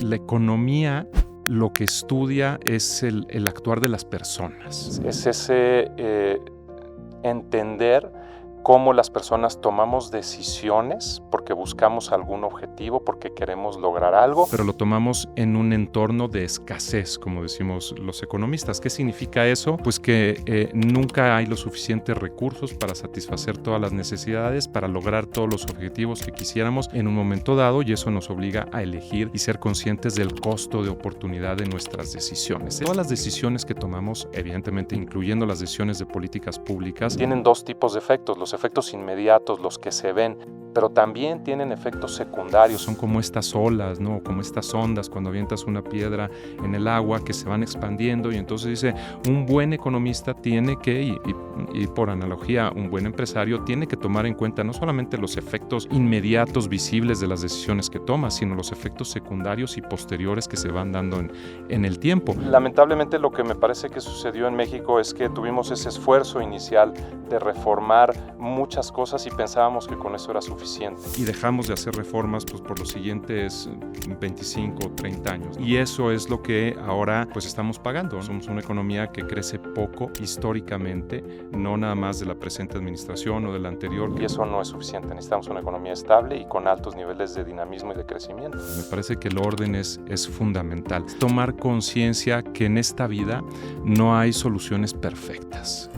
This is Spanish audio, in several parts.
la economía lo que estudia es el actuar de las personas. Es ese entender cómo las personas tomamos decisiones porque buscamos algún objetivo, porque queremos lograr algo. Pero lo tomamos en un entorno de escasez, como decimos los economistas. ¿Qué significa eso? Pues que nunca hay los suficientes recursos para satisfacer todas las necesidades, para lograr todos los objetivos que quisiéramos en un momento dado, y eso nos obliga a elegir y ser conscientes del costo de oportunidad de nuestras decisiones. Todas las decisiones que tomamos, evidentemente incluyendo las decisiones de políticas públicas, tienen dos tipos de efectos: los efectos inmediatos, los que se ven, pero también tienen efectos secundarios. Son como estas olas, ¿no? Como estas ondas cuando avientas una piedra en el agua que se van expandiendo, y entonces dice, un buen economista tiene que, y por analogía, un buen empresario tiene que tomar en cuenta no solamente los efectos inmediatos visibles de las decisiones que toma, sino los efectos secundarios y posteriores que se van dando en el tiempo. Lamentablemente, lo que me parece que sucedió en México es que tuvimos ese esfuerzo inicial de reformar muchas cosas y pensábamos que con eso era suficiente. Y dejamos de hacer reformas pues, por los siguientes 25 o 30 años. Y eso es lo que ahora pues, estamos pagando. Somos una economía que crece poco históricamente, no nada más de la presente administración o de la anterior. Y eso no es suficiente. Necesitamos una economía estable y con altos niveles de dinamismo y de crecimiento. Me parece que el orden es fundamental. Tomar conciencia que en esta vida no hay soluciones perfectas.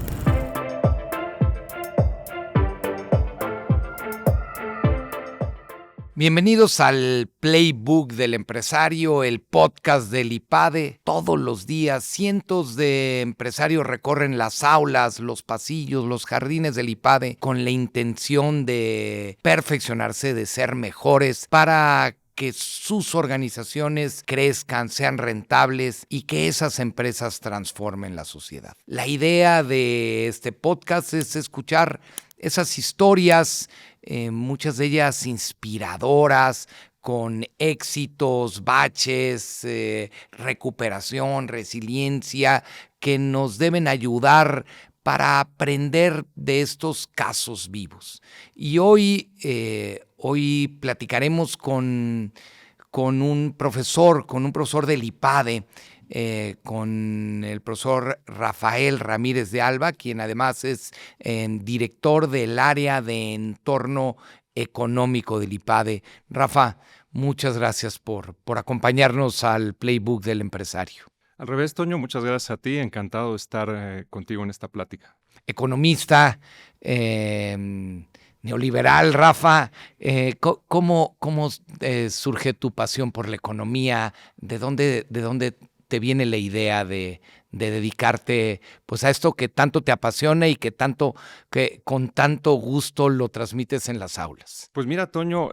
Bienvenidos al Playbook del Empresario, el podcast del IPADE. Todos los días cientos de empresarios recorren las aulas, los pasillos, los jardines del IPADE con la intención de perfeccionarse, de ser mejores para que sus organizaciones crezcan, sean rentables y que esas empresas transformen la sociedad. La idea de este podcast es escuchar esas historias, muchas de ellas inspiradoras, con éxitos, baches, recuperación, resiliencia, que nos deben ayudar para aprender de estos casos vivos. Y hoy platicaremos con un profesor del IPADE, con el profesor Rafael Ramírez de Alba, quien además es director del área de entorno económico del IPADE. Rafa, muchas gracias por acompañarnos al Playbook del Empresario. Al revés, Toño, muchas gracias a ti. Encantado de estar contigo en esta plática. Economista, neoliberal, Rafa, ¿cómo surge tu pasión por la economía? ¿De dónde te viene la idea de dedicarte pues a esto que tanto te apasiona y que con tanto gusto lo transmites en las aulas? Pues mira, Toño,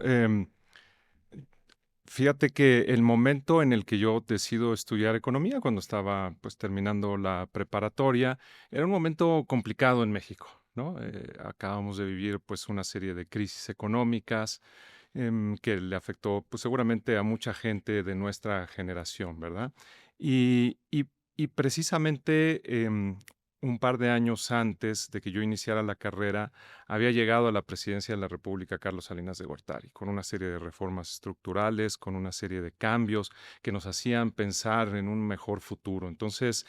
fíjate que el momento en el que yo decido estudiar economía, cuando estaba pues terminando la preparatoria, era un momento complicado en México, ¿no? Acabamos de vivir pues una serie de crisis económicas que le afectó pues seguramente a mucha gente de nuestra generación, ¿verdad? Y precisamente un par de años antes de que yo iniciara la carrera, había llegado a la presidencia de la República Carlos Salinas de Gortari, con una serie de reformas estructurales, con una serie de cambios que nos hacían pensar en un mejor futuro. Entonces,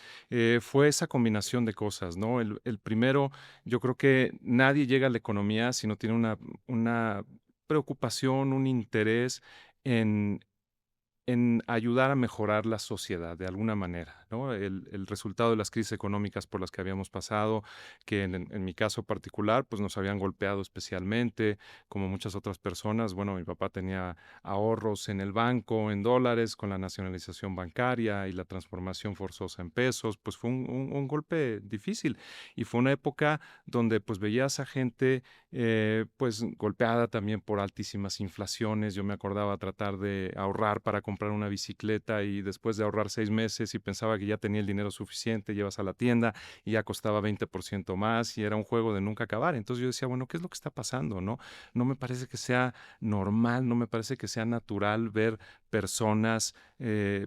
fue esa combinación de cosas, ¿no? El primero, yo creo que nadie llega a la economía si no tiene una preocupación, un interés en ayudar a mejorar la sociedad de alguna manera, ¿no? El resultado de las crisis económicas por las que habíamos pasado, que en mi caso particular, pues nos habían golpeado especialmente, como muchas otras personas. Bueno, mi papá tenía ahorros en el banco, en dólares, con la nacionalización bancaria y la transformación forzosa en pesos, pues fue un golpe difícil. Y fue una época donde pues veías a gente pues golpeada también por altísimas inflaciones. Yo me acordaba tratar de ahorrar para comprar una bicicleta y después de ahorrar 6 meses y pensaba que ya tenía el dinero suficiente, llevas a la tienda y ya costaba 20% más y era un juego de nunca acabar. Entonces yo decía, bueno, ¿qué es lo que está pasando? No me parece que sea normal, no me parece que sea natural ver personas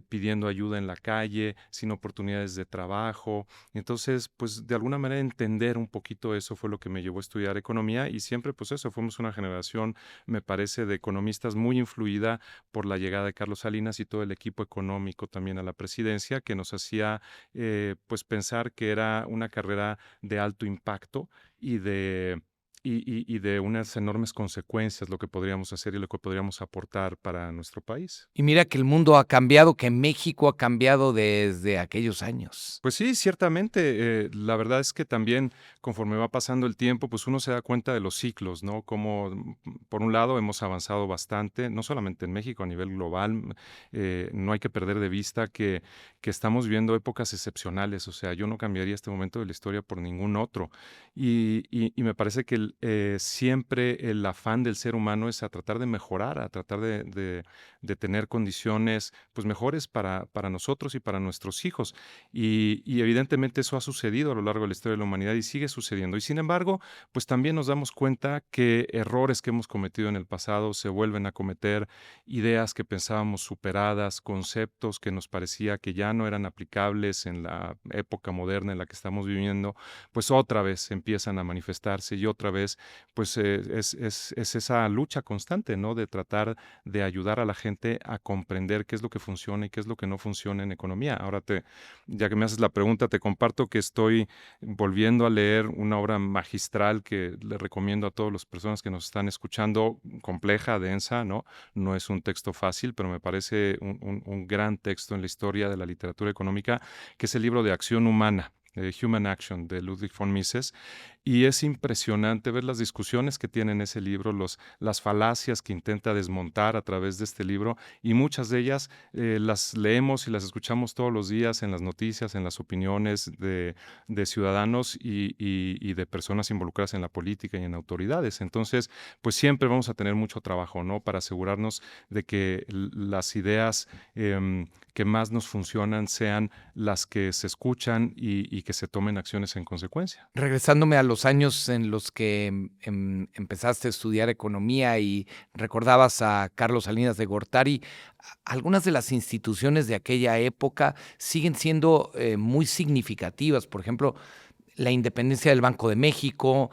pidiendo ayuda en la calle, sin oportunidades de trabajo. Entonces, pues de alguna manera entender un poquito eso fue lo que me llevó a estudiar economía y siempre pues eso, fuimos una generación, me parece, de economistas muy influida por la llegada de Carlos Salinas y todo el equipo económico también a la presidencia que nos hacía pues pensar que era una carrera de alto impacto y y de unas enormes consecuencias lo que podríamos hacer y lo que podríamos aportar para nuestro país. Y mira que el mundo ha cambiado, que México ha cambiado desde aquellos años. Pues sí, ciertamente. La verdad es que también conforme va pasando el tiempo, pues uno se da cuenta de los ciclos, ¿no? Como por un lado hemos avanzado bastante, no solamente en México, a nivel global. No hay que perder de vista que estamos viviendo épocas excepcionales. O sea, yo no cambiaría este momento de la historia por ningún otro. Y me parece que siempre el afán del ser humano es a tratar de mejorar, a tratar de tener condiciones pues mejores para nosotros y para nuestros hijos. Y evidentemente eso ha sucedido a lo largo de la historia de la humanidad y sigue sucediendo. Y sin embargo, pues también nos damos cuenta que errores que hemos cometido en el pasado se vuelven a cometer, ideas que pensábamos superadas, conceptos que nos parecía que ya no eran aplicables en la época moderna en la que estamos viviendo, pues otra vez empiezan a manifestarse y otra vez pues es esa lucha constante, ¿no? De tratar de ayudar a la gente a comprender qué es lo que funciona y qué es lo que no funciona en economía. Ahora ya que me haces la pregunta, te comparto que estoy volviendo a leer una obra magistral que le recomiendo a todas las personas que nos están escuchando, compleja, densa, ¿no? No es un texto fácil, pero me parece un gran texto en la historia de la literatura económica, que es el libro de Acción Humana, Human Action, de Ludwig von Mises. Y es impresionante ver las discusiones que tiene en ese libro, las falacias que intenta desmontar a través de este libro, y muchas de ellas las leemos y las escuchamos todos los días en las noticias, en las opiniones de ciudadanos y de personas involucradas en la política y en autoridades. Entonces, pues siempre vamos a tener mucho trabajo, ¿no? Para asegurarnos de que las ideas que más nos funcionan sean las que se escuchan y que se tomen acciones en consecuencia. Regresándome a los años en los que empezaste a estudiar economía y recordabas a Carlos Salinas de Gortari, algunas de las instituciones de aquella época siguen siendo muy significativas. Por ejemplo, la independencia del Banco de México,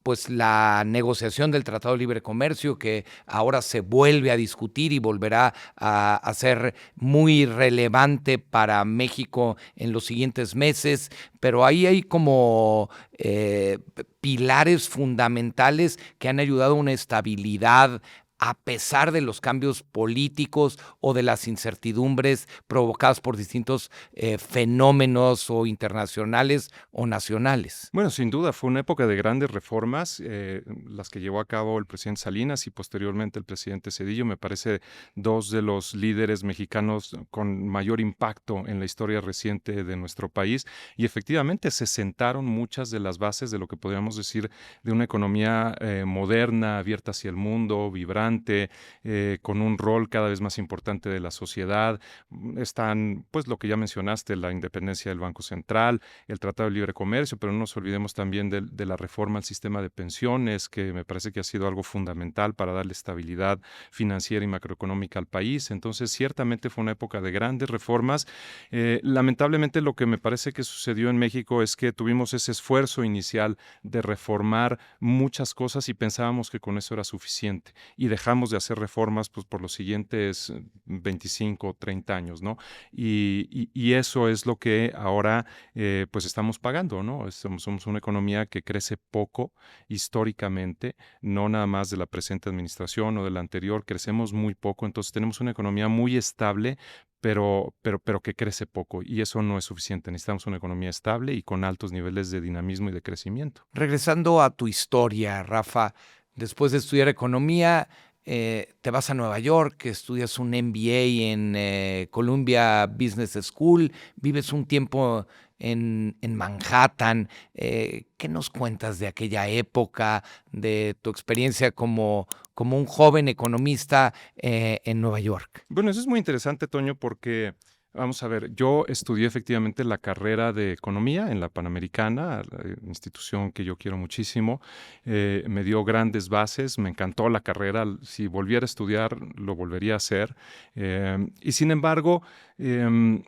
pues la negociación del Tratado de Libre Comercio, que ahora se vuelve a discutir y volverá a ser muy relevante para México en los siguientes meses, pero ahí hay como pilares fundamentales que han ayudado a una estabilidad a pesar de los cambios políticos o de las incertidumbres provocadas por distintos fenómenos o internacionales o nacionales. Bueno, sin duda, fue una época de grandes reformas, las que llevó a cabo el presidente Salinas y posteriormente el presidente Zedillo. Me parece dos de los líderes mexicanos con mayor impacto en la historia reciente de nuestro país. Y efectivamente se sentaron muchas de las bases de lo que podríamos decir de una economía moderna, abierta hacia el mundo, vibrante, con un rol cada vez más importante de la sociedad. Están, pues, lo que ya mencionaste, la independencia del Banco Central, el Tratado de Libre Comercio, pero no nos olvidemos también de la reforma al sistema de pensiones, que me parece que ha sido algo fundamental para darle estabilidad financiera y macroeconómica al país. Entonces, ciertamente fue una época de grandes reformas. Lamentablemente, lo que me parece que sucedió en México es que tuvimos ese esfuerzo inicial de reformar muchas cosas y pensábamos que con eso era suficiente y dejamos de hacer reformas pues, por los siguientes 25 o 30 años, ¿no? Y eso es lo que ahora pues estamos pagando, ¿no? Somos una economía que crece poco históricamente, no nada más de la presente administración o de la anterior, crecemos muy poco, entonces tenemos una economía muy estable, pero que crece poco, y eso no es suficiente. Necesitamos una economía estable y con altos niveles de dinamismo y de crecimiento. Regresando a tu historia, Rafa, después de estudiar economía, te vas a Nueva York, estudias un MBA en Columbia Business School, vives un tiempo en Manhattan. ¿Qué nos cuentas de aquella época, de tu experiencia como un joven economista en Nueva York? Bueno, eso es muy interesante, Toño, porque Vamos a ver, yo estudié efectivamente la carrera de economía en la Panamericana, la institución que yo quiero muchísimo. Me dio grandes bases, me encantó la carrera. Si volviera a estudiar, lo volvería a hacer. Y sin embargo, em,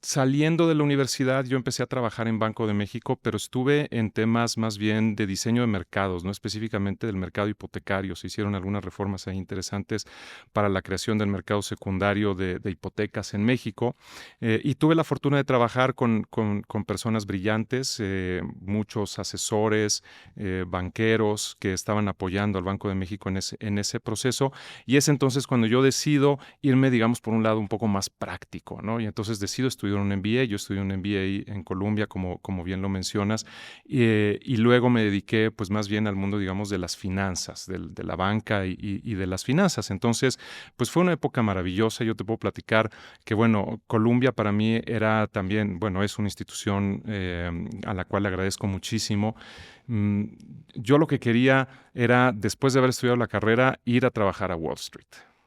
saliendo de la universidad, yo empecé a trabajar en Banco de México, pero estuve en temas más bien de diseño de mercados, no específicamente del mercado hipotecario. Se hicieron algunas reformas ahí interesantes para la creación del mercado secundario de hipotecas en México. Y tuve la fortuna de trabajar con personas brillantes, muchos asesores, banqueros que estaban apoyando al Banco de México en ese proceso. Y es entonces cuando yo decido irme, digamos, por un lado un poco más práctico, ¿no? Y entonces decido estudiar un MBA. Yo estudié un MBA en Columbia, como bien lo mencionas, y luego me dediqué pues más bien al mundo, digamos, de las finanzas, de la banca y de las finanzas. Entonces, pues fue una época maravillosa. Yo te puedo platicar que, bueno, Columbia para mí era también, bueno, es una institución a la cual le agradezco muchísimo. Mm, yo lo que quería era, después de haber estudiado la carrera, ir a trabajar a Wall Street.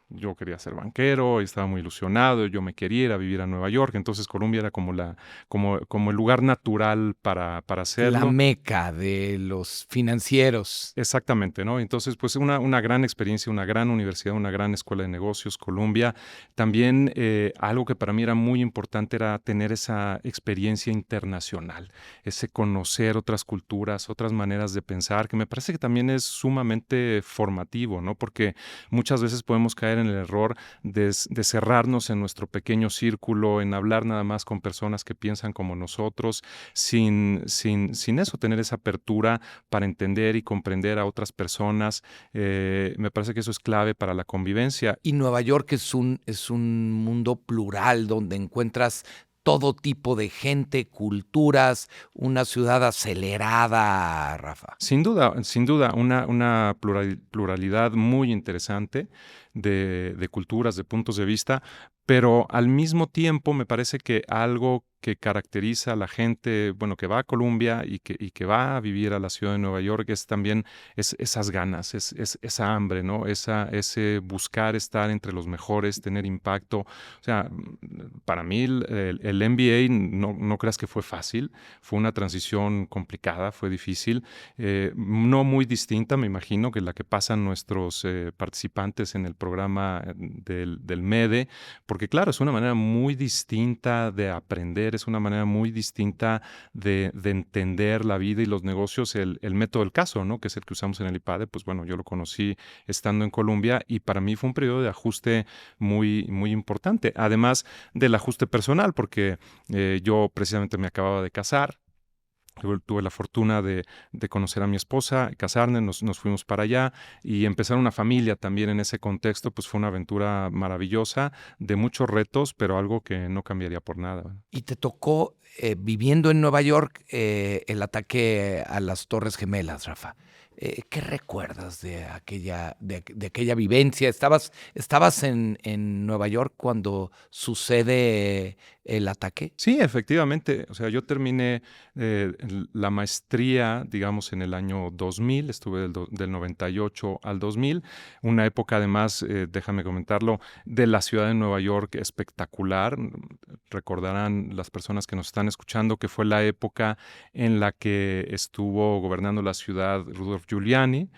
Yo quería ser banquero, estaba muy ilusionado, yo me quería ir a vivir a Nueva York, entonces Columbia era como el lugar natural para La hacerlo. meca de los financieros. Exactamente, ¿no? Entonces, pues una gran experiencia, una gran universidad, una gran escuela de negocios, Columbia. También algo que para mí era muy importante era tener esa experiencia internacional, ese conocer otras culturas, otras maneras de pensar, que me parece que también es sumamente formativo, ¿no? Porque muchas veces podemos caer en el error de cerrarnos en nuestro pequeño círculo, en hablar nada más con personas que piensan como nosotros, sin eso, tener esa apertura para entender y comprender a otras personas. Me parece que eso es clave para la convivencia. Y Nueva York es un mundo plural donde encuentras todo tipo de gente, culturas, una ciudad acelerada, Rafa. Sin duda, una pluralidad muy interesante de culturas, de puntos de vista, pero al mismo tiempo me parece que algo que caracteriza a la gente, bueno, que va a Colombia y que va a vivir a la ciudad de Nueva York es también esas ganas, esa hambre, ¿no? Ese buscar estar entre los mejores, tener impacto. O sea, para mí el MBA no creas que fue fácil, fue una transición complicada, fue difícil, no muy distinta, me imagino, que la que pasan nuestros participantes en el programa del MEDE, porque claro, es una manera muy distinta de aprender, es una manera muy distinta de entender la vida y los negocios, el método del caso, ¿no? Que es el que usamos en el IPADE. Pues bueno, yo lo conocí estando en Colombia y para mí fue un periodo de ajuste muy, muy importante, además del ajuste personal, porque yo precisamente me acababa de casar. Tuve la fortuna de conocer a mi esposa, casarnos, nos fuimos para allá y empezar una familia también en ese contexto, pues fue una aventura maravillosa, de muchos retos, pero algo que no cambiaría por nada. Y te tocó, viviendo en Nueva York, el ataque a las Torres Gemelas, Rafa. ¿Qué recuerdas de aquella vivencia? ¿Estabas en Nueva York cuando sucede el ataque? Sí, efectivamente. O sea, yo terminé la maestría, digamos, en el año 2000, estuve del 98 al 2000, una época además, déjame comentarlo, de la ciudad de Nueva York espectacular. Recordarán las personas que nos están escuchando que fue la época en la que estuvo gobernando la ciudad Rudolph Giuliani,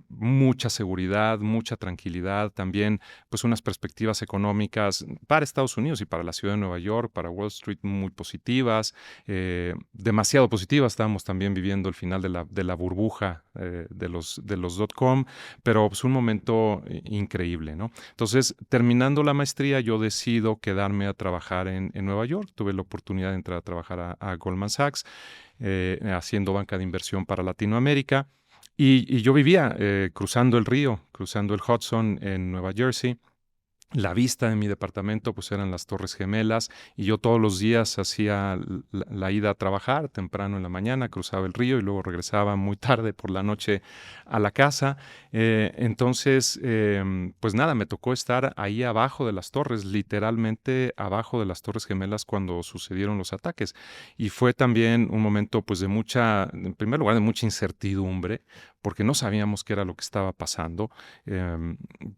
mucha seguridad, mucha tranquilidad, también pues unas perspectivas económicas para Estados Unidos y para la ciudad de Nueva York, para Wall Street muy positivas, demasiado positivas. Estábamos también viviendo el final de la burbuja de los .com, pero pues un momento increíble, ¿no? Entonces, terminando la maestría, yo decido quedarme a trabajar en Nueva York. Tuve la oportunidad de entrar a trabajar a Goldman Sachs, haciendo banca de inversión para Latinoamérica. Y yo vivía cruzando el río, cruzando el Hudson en Nueva Jersey. La vista de mi departamento pues eran las Torres Gemelas y yo todos los días hacía la ida a trabajar temprano en la mañana, cruzaba el río y luego regresaba muy tarde por la noche a la casa. Entonces, pues nada, me tocó estar ahí abajo de las torres, literalmente abajo de las Torres Gemelas cuando sucedieron los ataques. Y fue también un momento pues en primer lugar, de mucha incertidumbre, porque no sabíamos qué era lo que estaba pasando.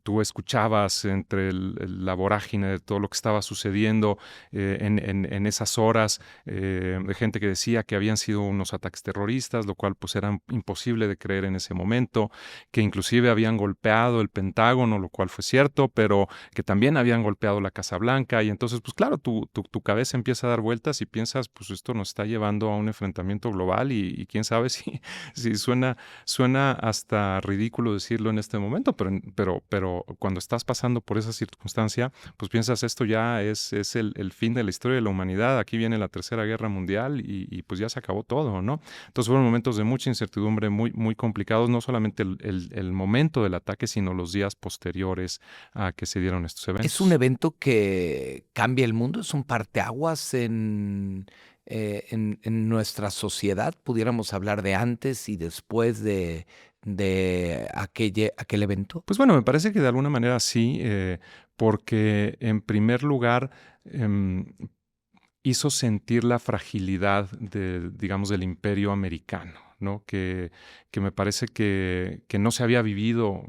Tú escuchabas entre la vorágine de todo lo que estaba sucediendo en esas horas, de gente que decía que habían sido unos ataques terroristas, lo cual pues era imposible de creer en ese momento, que inclusive habían golpeado el Pentágono, lo cual fue cierto, pero que también habían golpeado la Casa Blanca, y entonces pues claro, tu cabeza empieza a dar vueltas y piensas, pues esto nos está llevando a un enfrentamiento global y quién sabe si suena hasta ridículo decirlo en este momento, pero cuando estás pasando por esa circunstancia, pues piensas esto ya es el fin de la historia de la humanidad, aquí viene la Tercera Guerra Mundial y pues ya se acabó todo, ¿no? Entonces fueron momentos de mucha incertidumbre muy, muy complicados, no solamente el momento del ataque, sino los días posteriores a que se dieron estos Es un eventos. evento que cambia el mundo, es un parteaguas en nuestra sociedad. Pudiéramos hablar de antes y después de aquel evento. Pues bueno, me parece que de alguna manera sí, porque en primer lugar hizo sentir la fragilidad digamos, del imperio americano, ¿no? Que me parece que no se había vivido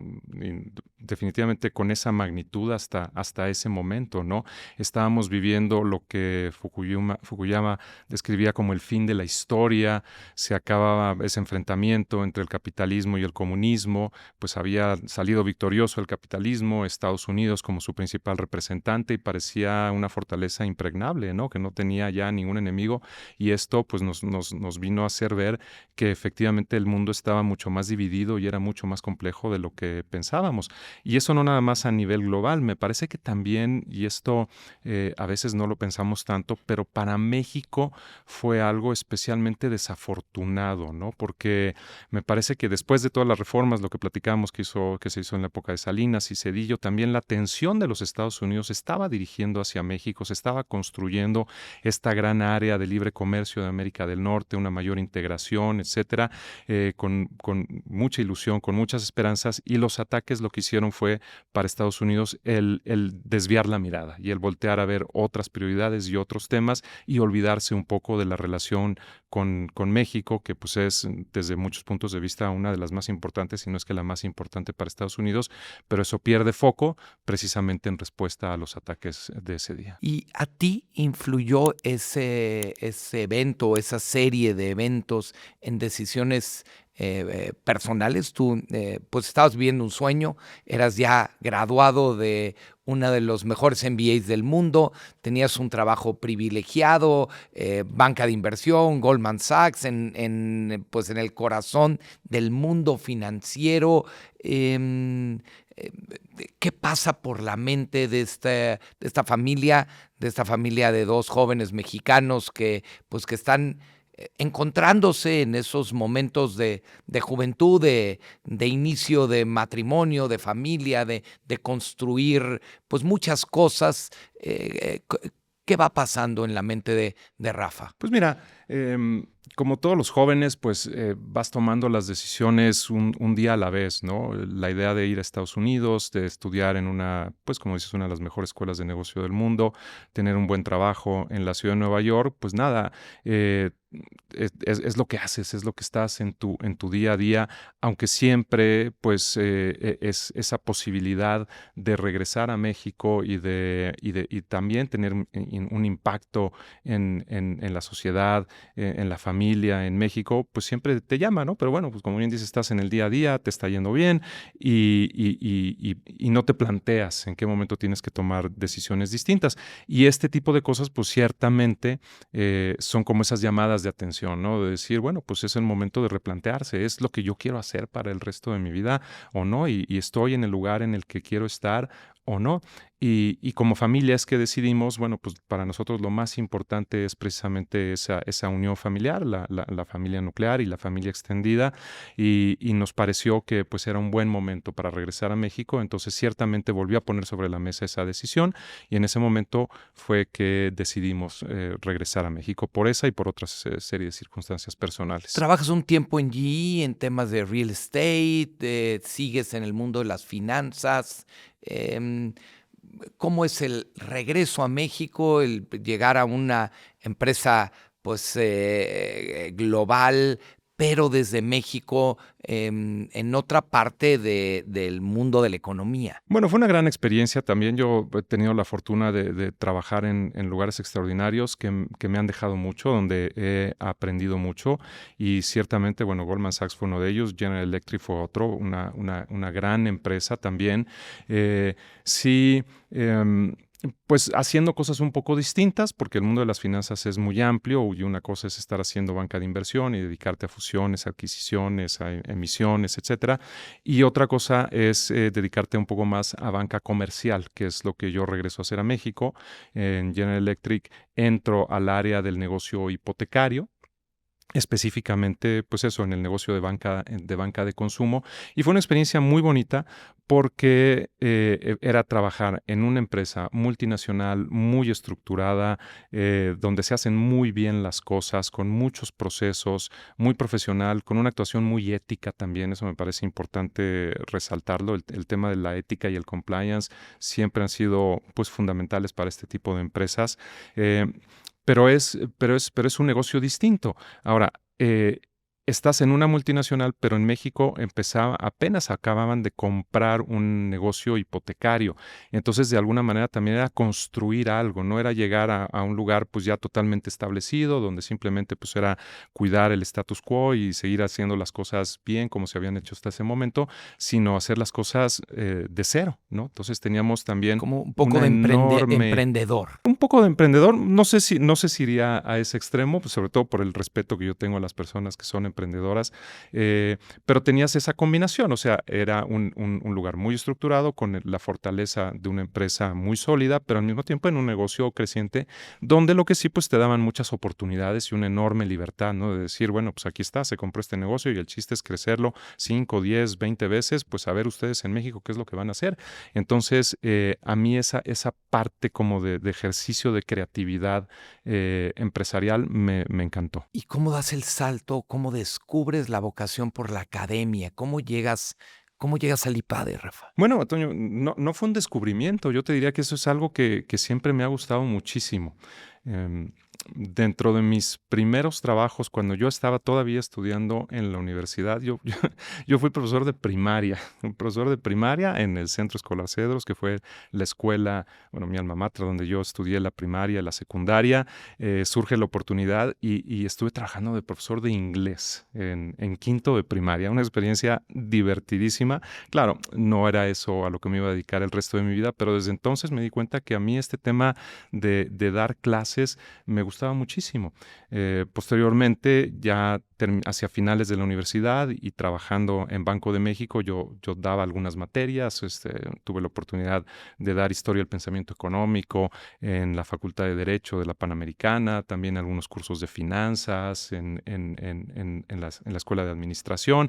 definitivamente con esa magnitud hasta ese momento, ¿no? Estábamos viviendo lo que Fukuyama describía como el fin de la historia, se acababa ese enfrentamiento entre el capitalismo y el comunismo, pues había salido victorioso el capitalismo, Estados Unidos como su principal representante, y parecía una fortaleza impregnable, ¿no? Que no tenía ya ningún enemigo, y esto pues nos vino a hacer ver que efectivamente el mundo estaba mucho más dividido y era mucho más complejo de lo que pensábamos. Y eso no nada más a nivel global, me parece que también, y esto a veces no lo pensamos tanto, pero para México fue algo especialmente desafortunado, ¿no? Porque me parece que después de todas las reformas, lo que platicamos que se hizo en la época de Salinas y Zedillo, también la atención de los Estados Unidos estaba dirigiendo hacia México, se estaba construyendo esta gran área de libre comercio de América del Norte, una mayor integración, etcétera, con mucha ilusión, con muchas esperanzas, y los ataques lo que hicieron fue para Estados Unidos el desviar la mirada y el voltear a ver otras prioridades y otros temas y olvidarse un poco de la relación con México, que pues es desde muchos puntos de vista una de las más importantes, si no es que la más importante para Estados Unidos, pero eso pierde foco precisamente en respuesta a los ataques de ese día. ¿Y a ti influyó ese evento, esa serie de eventos en decisiones personales? Tú pues estabas viviendo un sueño, eras ya graduado de una de los mejores MBAs del mundo, tenías un trabajo privilegiado, banca de inversión, Goldman Sachs, pues en el corazón del mundo financiero. ¿Qué pasa por la mente de esta familia de dos jóvenes mexicanos que están encontrándose en esos momentos de juventud, de inicio de matrimonio, de familia, de construir pues muchas cosas? ¿Qué va pasando en la mente de Rafa? Pues mira, como todos los jóvenes, pues vas tomando las decisiones un día a la vez, ¿no? La idea de ir a Estados Unidos, de estudiar en una, pues como dices, una de las mejores escuelas de negocio del mundo, tener un buen trabajo en la ciudad de Nueva York, pues nada, es lo que haces, es lo que estás en tu día a día, aunque siempre pues es esa posibilidad de regresar a México y también tener un impacto en la sociedad, en la familia, en México, pues siempre te llama, ¿no? Pero bueno, pues como bien dices, estás en el día a día, te está yendo bien y no te planteas en qué momento tienes que tomar decisiones distintas. Y este tipo de cosas, pues ciertamente son como esas llamadas de atención, ¿no? De decir, bueno, pues es el momento de replantearse, ¿es lo que yo quiero hacer para el resto de mi vida o no? Y estoy en el lugar en el que quiero estar o no. Y como familia es que decidimos, bueno, pues para nosotros lo más importante es precisamente esa unión familiar, la familia nuclear y la familia extendida, y nos pareció que pues era un buen momento para regresar a México, entonces ciertamente volvió a poner sobre la mesa esa decisión, y en ese momento fue que decidimos regresar a México por esa y por otras serie de circunstancias personales. Trabajas un tiempo en GE en temas de real estate, sigues en el mundo de las finanzas. ¿Cómo es el regreso a México, el llegar a una empresa pues global, pero desde México, en otra parte del mundo de la economía. Bueno, fue una gran experiencia. También yo he tenido la fortuna de trabajar en lugares extraordinarios que me han dejado mucho, donde he aprendido mucho. Y ciertamente, bueno, Goldman Sachs fue uno de ellos, General Electric fue otro, una gran empresa también. Sí, pues haciendo cosas un poco distintas, porque el mundo de las finanzas es muy amplio y una cosa es estar haciendo banca de inversión y dedicarte a fusiones, adquisiciones, a emisiones, etcétera. Y otra cosa es dedicarte un poco más a banca comercial, que es lo que yo regreso a hacer a México. En General Electric entro al área del negocio hipotecario, específicamente, pues eso, en el negocio de banca de consumo. Y fue una experiencia muy bonita porque era trabajar en una empresa multinacional, muy estructurada, donde se hacen muy bien las cosas, con muchos procesos, muy profesional, con una actuación muy ética también. Eso me parece importante resaltarlo. El tema de la ética y el compliance siempre han sido, pues, fundamentales para este tipo de empresas. Pero es un negocio distinto. Ahora, estás en una multinacional, pero en México apenas acababan de comprar un negocio hipotecario. Entonces, de alguna manera también era construir algo, no era llegar a un lugar pues ya totalmente establecido, donde simplemente pues era cuidar el status quo y seguir haciendo las cosas bien como se habían hecho hasta ese momento, sino hacer las cosas de cero, ¿no? Entonces teníamos también Como un poco una de enorme... emprendedor. Un poco de emprendedor, no sé si iría a ese extremo, pues sobre todo por el respeto que yo tengo a las personas que son emprendedoras, pero tenías esa combinación, o sea, era un lugar muy estructurado con la fortaleza de una empresa muy sólida, pero al mismo tiempo en un negocio creciente, donde lo que sí, pues te daban muchas oportunidades y una enorme libertad, ¿no? De decir, bueno, pues aquí está, se compró este negocio y el chiste es crecerlo 5, 10, 20 veces, pues a ver ustedes en México qué es lo que van a hacer. Entonces, a mí esa parte como de ejercicio de creatividad empresarial me encantó. ¿Y cómo das el salto? ¿Cómo descubres la vocación por la academia? ¿Cómo llegas al IPADE, Rafa? Bueno, Antonio, no fue un descubrimiento. Yo te diría que eso es algo que siempre me ha gustado muchísimo. Dentro de mis primeros trabajos, cuando yo estaba todavía estudiando en la universidad, yo fui profesor de primaria, un profesor de primaria en el Centro Escolar Cedros, que fue la escuela, bueno, mi alma mater, donde yo estudié la primaria, la secundaria. Surge la oportunidad y estuve trabajando de profesor de inglés en quinto de primaria, una experiencia divertidísima. Claro, no era eso a lo que me iba a dedicar el resto de mi vida, pero desde entonces me di cuenta que a mí este tema de dar clases me gustaba muchísimo. Posteriormente, ya hacia finales de la universidad y trabajando en Banco de México, yo daba algunas materias, tuve la oportunidad de dar Historia del Pensamiento Económico en la Facultad de Derecho de la Panamericana, también algunos cursos de finanzas en la Escuela de Administración.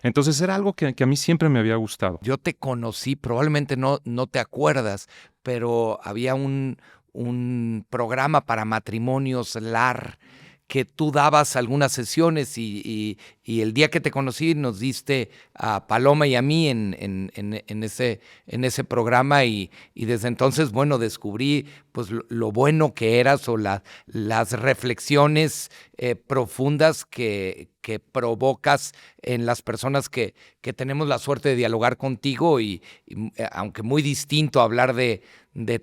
Entonces era algo que a mí siempre me había gustado. Yo te conocí, probablemente no te acuerdas, pero había un programa para matrimonios LAR que tú dabas algunas sesiones y el día que te conocí nos diste a Paloma y a mí en ese programa y desde entonces, bueno, descubrí pues lo bueno que eras o las reflexiones profundas que provocas en las personas que tenemos la suerte de dialogar contigo y aunque muy distinto hablar de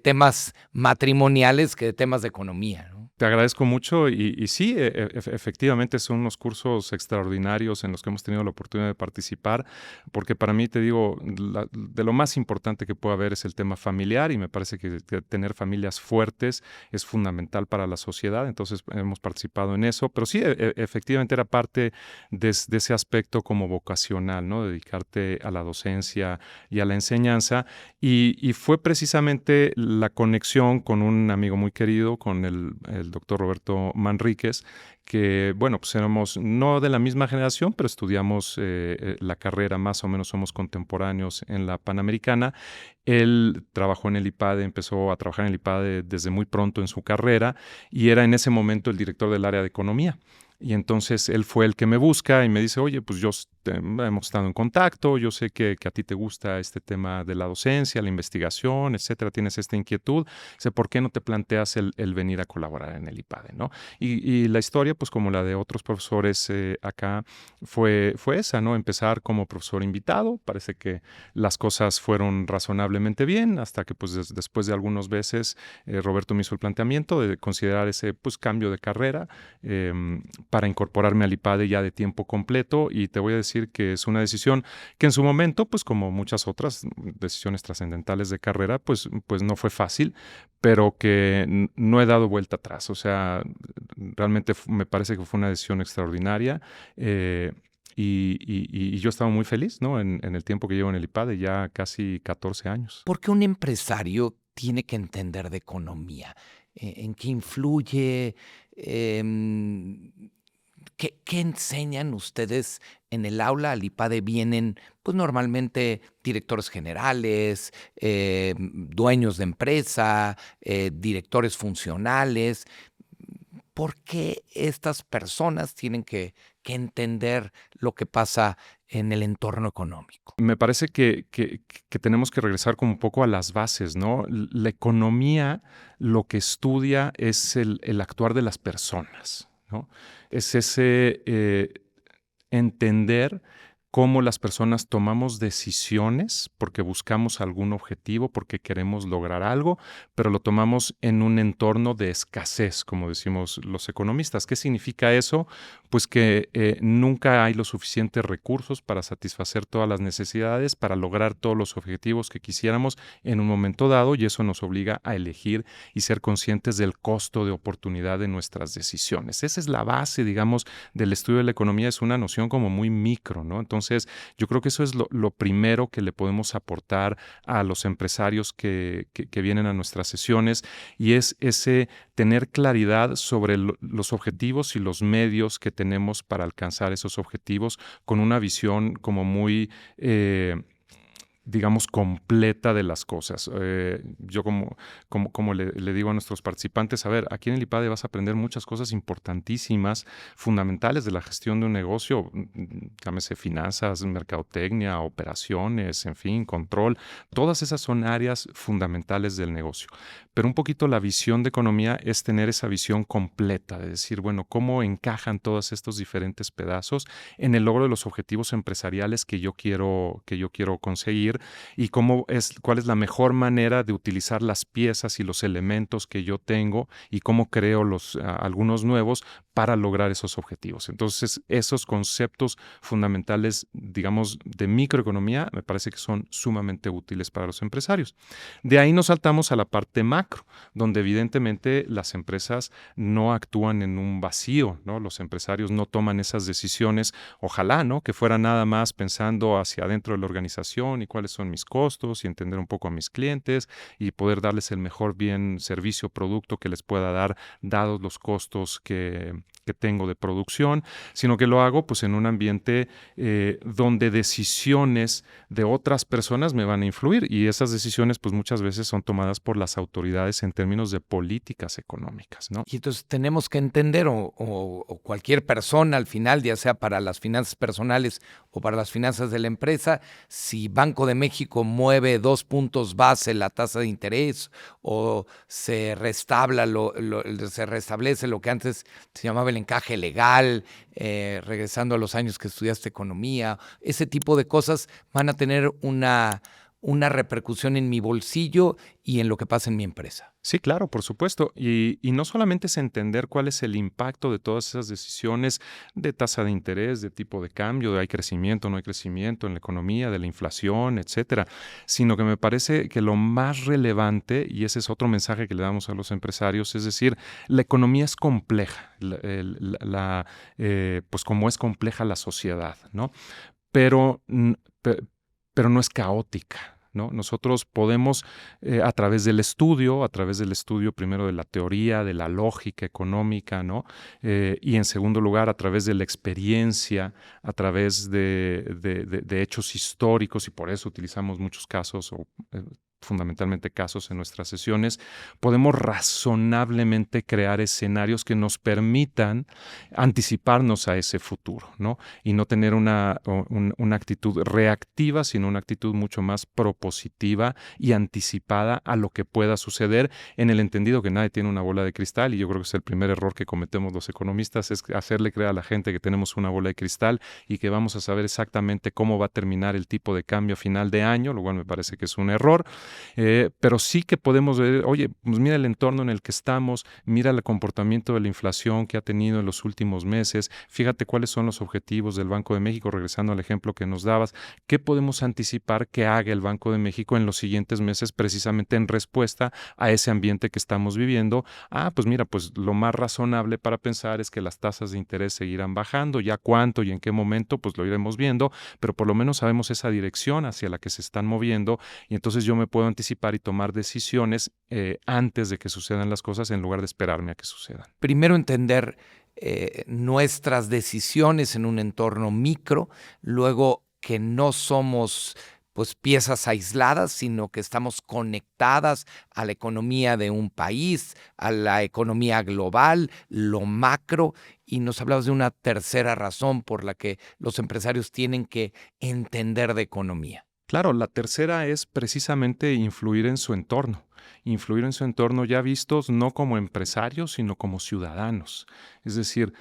temas matrimoniales que de temas de economía, ¿no? Te agradezco mucho y sí, efectivamente son unos cursos extraordinarios en los que hemos tenido la oportunidad de participar, porque para mí, te digo, de lo más importante que puede haber es el tema familiar y me parece que tener familias fuertes es fundamental para la sociedad, entonces hemos participado en eso, pero sí, efectivamente era parte de ese aspecto como vocacional, ¿no? Dedicarte a la docencia y a la enseñanza y fue precisamente la conexión con un amigo muy querido, con el doctor Roberto Manríquez, que, bueno, pues éramos no de la misma generación, pero estudiamos la carrera, más o menos somos contemporáneos en la Panamericana. Él trabajó en el IPADE, empezó a trabajar en el IPADE desde muy pronto en su carrera y era en ese momento el director del área de economía. Y entonces él fue el que me busca y me dice, oye, pues yo hemos estado en contacto, yo sé que a ti te gusta este tema de la docencia, la investigación, etcétera, tienes esta inquietud, sé, ¿por qué no te planteas el venir a colaborar en el IPADE, ¿no? Y la historia, pues como la de otros profesores acá, fue esa, ¿no? Empezar como profesor invitado, parece que las cosas fueron razonablemente bien, hasta que pues después de algunos meses Roberto me hizo el planteamiento de considerar ese pues cambio de carrera para incorporarme al IPADE ya de tiempo completo, y te voy a decir que es una decisión que en su momento, pues como muchas otras decisiones trascendentales de carrera, pues no fue fácil, pero que no he dado vuelta atrás. O sea, realmente me parece que fue una decisión extraordinaria. Y yo estaba muy feliz, ¿no? En el tiempo que llevo en el IPADE, ya casi 14 años. ¿Por qué un empresario tiene que entender de economía? ¿En qué influye? ¿Qué enseñan ustedes en el aula? Al IPADE vienen, pues normalmente directores generales, dueños de empresa, directores funcionales. ¿Por qué estas personas tienen que entender lo que pasa en el entorno económico? Me parece que tenemos que regresar como un poco a las bases, ¿no? La economía lo que estudia es el actuar de las personas, ¿no? Es ese entender cómo las personas tomamos decisiones porque buscamos algún objetivo, porque queremos lograr algo, pero lo tomamos en un entorno de escasez, como decimos los economistas. ¿Qué significa eso? Pues que nunca hay los suficientes recursos para satisfacer todas las necesidades, para lograr todos los objetivos que quisiéramos en un momento dado, y eso nos obliga a elegir y ser conscientes del costo de oportunidad de nuestras decisiones. Esa es la base, digamos, del estudio de la economía. Es una noción como muy micro, ¿no? Entonces, yo creo que eso es lo primero que le podemos aportar a los empresarios que vienen a nuestras sesiones, y es ese tener claridad sobre los objetivos y los medios que tenemos para alcanzar esos objetivos, con una visión como muy digamos, completa de las cosas. Yo como le digo a nuestros participantes, a ver, aquí en el IPADE vas a aprender muchas cosas importantísimas, fundamentales de la gestión de un negocio, llámese finanzas, mercadotecnia, operaciones, en fin, control. Todas esas son áreas fundamentales del negocio. Pero un poquito la visión de economía es tener esa visión completa, de decir, bueno, cómo encajan todos estos diferentes pedazos en el logro de los objetivos empresariales que yo quiero conseguir, y cuál es la mejor manera de utilizar las piezas y los elementos que yo tengo, y cómo creo algunos nuevos para lograr esos objetivos. Entonces, esos conceptos fundamentales, digamos, de microeconomía, me parece que son sumamente útiles para los empresarios. De ahí nos saltamos a la parte macro, donde evidentemente las empresas no actúan en un vacío, ¿no? Los empresarios no toman esas decisiones, ojalá, ¿no?, que fuera nada más pensando hacia adentro de la organización y cuáles son mis costos y entender un poco a mis clientes y poder darles el mejor bien, servicio, producto que les pueda dar, dados los costos que tengo de producción, sino que lo hago pues en un ambiente donde decisiones de otras personas me van a influir, y esas decisiones pues muchas veces son tomadas por las autoridades en términos de políticas económicas, ¿no? Y entonces tenemos que entender, o cualquier persona al final, ya sea para las finanzas personales o para las finanzas de la empresa, si Banco de México mueve 2 puntos base la tasa de interés, o se restablece lo que antes se llamaba el encaje legal, regresando a los años que estudiaste economía, ese tipo de cosas van a tener una repercusión en mi bolsillo y en lo que pasa en mi empresa. Sí, claro, por supuesto. Y no solamente es entender cuál es el impacto de todas esas decisiones de tasa de interés, de tipo de cambio, de hay crecimiento, no hay crecimiento en la economía, de la inflación, etcétera, sino que me parece que lo más relevante, y ese es otro mensaje que le damos a los empresarios, es decir, la economía es compleja, pues como es compleja la sociedad, ¿no? Pero no es caótica, ¿no? Nosotros podemos, a través del estudio primero de la teoría, de la lógica económica, ¿no? Y en segundo lugar, a través de la experiencia, a través de hechos históricos, y por eso utilizamos muchos casos fundamentalmente casos en nuestras sesiones, podemos razonablemente crear escenarios que nos permitan anticiparnos a ese futuro, ¿no? Y no tener una actitud reactiva, sino una actitud mucho más propositiva y anticipada a lo que pueda suceder, en el entendido que nadie tiene una bola de cristal, y yo creo que es el primer error que cometemos los economistas, es hacerle creer a la gente que tenemos una bola de cristal y que vamos a saber exactamente cómo va a terminar el tipo de cambio a final de año, lo cual me parece que es un error. Pero sí que podemos ver, oye, pues mira el entorno en el que estamos, mira el comportamiento de la inflación que ha tenido en los últimos meses, fíjate cuáles son los objetivos del Banco de México, regresando al ejemplo que nos dabas, qué podemos anticipar que haga el Banco de México en los siguientes meses precisamente en respuesta a ese ambiente que estamos viviendo. Pues mira, pues lo más razonable para pensar es que las tasas de interés seguirán bajando, ya cuánto y en qué momento, pues lo iremos viendo, pero por lo menos sabemos esa dirección hacia la que se están moviendo, y entonces yo me puedo anticipar y tomar decisiones antes de que sucedan las cosas en lugar de esperarme a que sucedan. Primero entender nuestras decisiones en un entorno micro, luego que no somos pues piezas aisladas, sino que estamos conectadas a la economía de un país, a la economía global, lo macro, y nos hablabas de una tercera razón por la que los empresarios tienen que entender de economía. Claro, la tercera es precisamente influir en su entorno ya vistos no como empresarios, sino como ciudadanos. Es decir,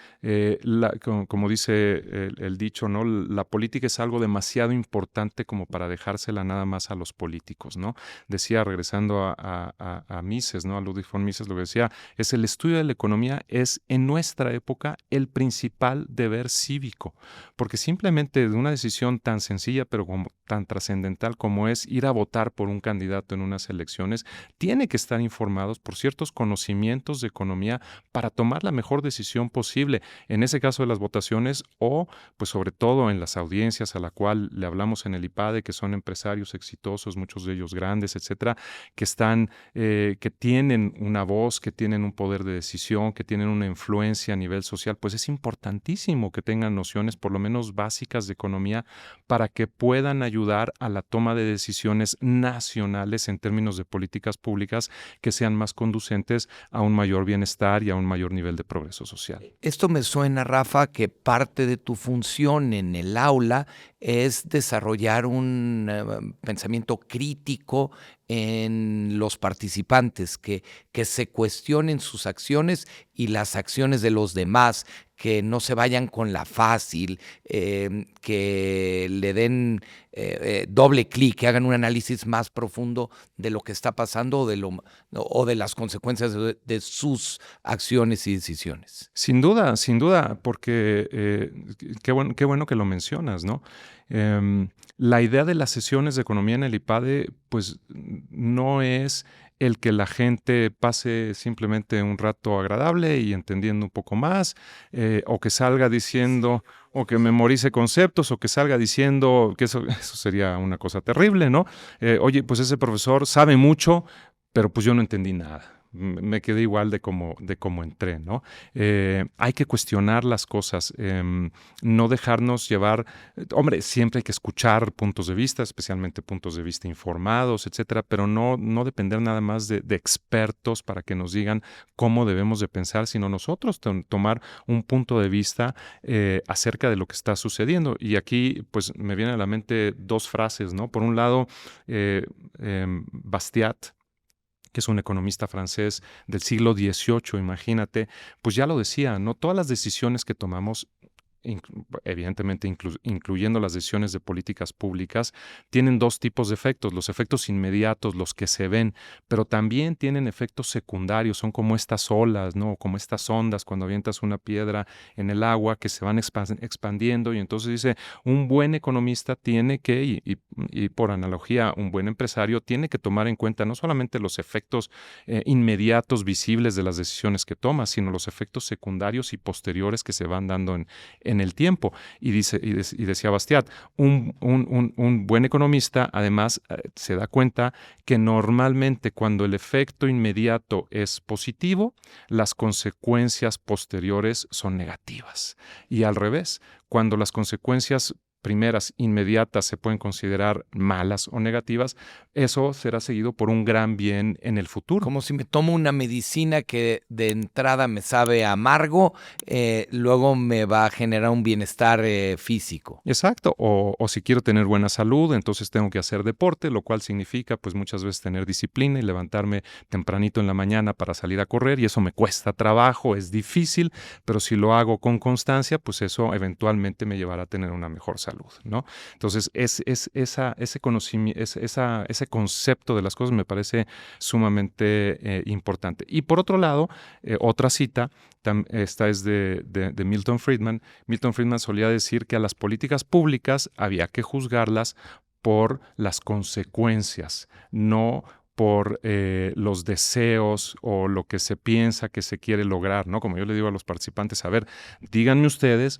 como dice el dicho, ¿no? La política es algo demasiado importante como para dejársela nada más a los políticos, ¿no? Decía, regresando a Mises, ¿no? A Ludwig von Mises, lo que decía es: el estudio de la economía es en nuestra época el principal deber cívico, porque simplemente de una decisión tan sencilla pero tan trascendental como es ir a votar por un candidato en unas elecciones, tiene que estar informados por ciertos conocimientos de economía para tomar la mejor decisión posible. En ese caso de las votaciones, o pues sobre todo en las audiencias a la cual le hablamos en el IPADE, que son empresarios exitosos, muchos de ellos grandes, etcétera, que tienen una voz, que tienen un poder de decisión, que tienen una influencia a nivel social. Pues es importantísimo que tengan nociones por lo menos básicas de economía para que puedan ayudar a la toma de decisiones nacionales en términos de políticas públicas que sean más conducentes a un mayor bienestar y a un mayor nivel de progreso social. Esto me suena, Rafa, que parte de tu función en el aula es desarrollar un pensamiento crítico en los participantes, que se cuestionen sus acciones y las acciones de los demás, que no se vayan con la fácil, que le den doble clic, que hagan un análisis más profundo de lo que está pasando o de las consecuencias de sus acciones y decisiones. Sin duda, porque qué bueno que lo mencionas, ¿no? La idea de las sesiones de economía en el IPADE, pues no es el que la gente pase simplemente un rato agradable y entendiendo un poco más, o que salga diciendo, o que memorice conceptos, o que salga diciendo que eso sería una cosa terrible, ¿no? Oye, pues ese profesor sabe mucho, pero pues yo no entendí nada. Me quedé igual de cómo entré, ¿no? Hay que cuestionar las cosas, no dejarnos llevar. Hombre, siempre hay que escuchar puntos de vista, especialmente puntos de vista informados, etcétera, pero no depender nada más de expertos para que nos digan cómo debemos de pensar, sino nosotros tomar un punto de vista acerca de lo que está sucediendo. Y aquí, pues, me vienen a la mente dos frases, ¿no? Por un lado, Bastiat, que es un economista francés del siglo XVIII, imagínate, pues ya lo decía, ¿no? Todas las decisiones que tomamos, evidentemente incluyendo las decisiones de políticas públicas, tienen dos tipos de efectos: los efectos inmediatos, los que se ven, pero también tienen efectos secundarios, son como estas olas, ¿no? Como estas ondas cuando avientas una piedra en el agua que se van expandiendo, y entonces dice, un buen economista tiene que, y por analogía, un buen empresario tiene que tomar en cuenta no solamente los efectos inmediatos, visibles de las decisiones que toma, sino los efectos secundarios y posteriores que se van dando en el tiempo. Y decía Bastiat, un buen economista además se da cuenta que normalmente cuando el efecto inmediato es positivo, las consecuencias posteriores son negativas. Y al revés, cuando las consecuencias primeras, inmediatas, se pueden considerar malas o negativas, eso será seguido por un gran bien en el futuro. Como si me tomo una medicina que de entrada me sabe amargo, luego me va a generar un bienestar físico. Exacto, o si quiero tener buena salud, entonces tengo que hacer deporte, lo cual significa pues muchas veces tener disciplina y levantarme tempranito en la mañana para salir a correr, y eso me cuesta trabajo, es difícil, pero si lo hago con constancia, pues eso eventualmente me llevará a tener una mejor salud, ¿no? Entonces ese conocimiento, ese concepto de las cosas me parece sumamente importante. Y por otro lado, otra cita, esta es de Milton Friedman. Milton Friedman solía decir que a las políticas públicas había que juzgarlas por las consecuencias, no por los deseos o lo que se piensa que se quiere lograr, ¿no? Como yo le digo a los participantes, a ver, díganme ustedes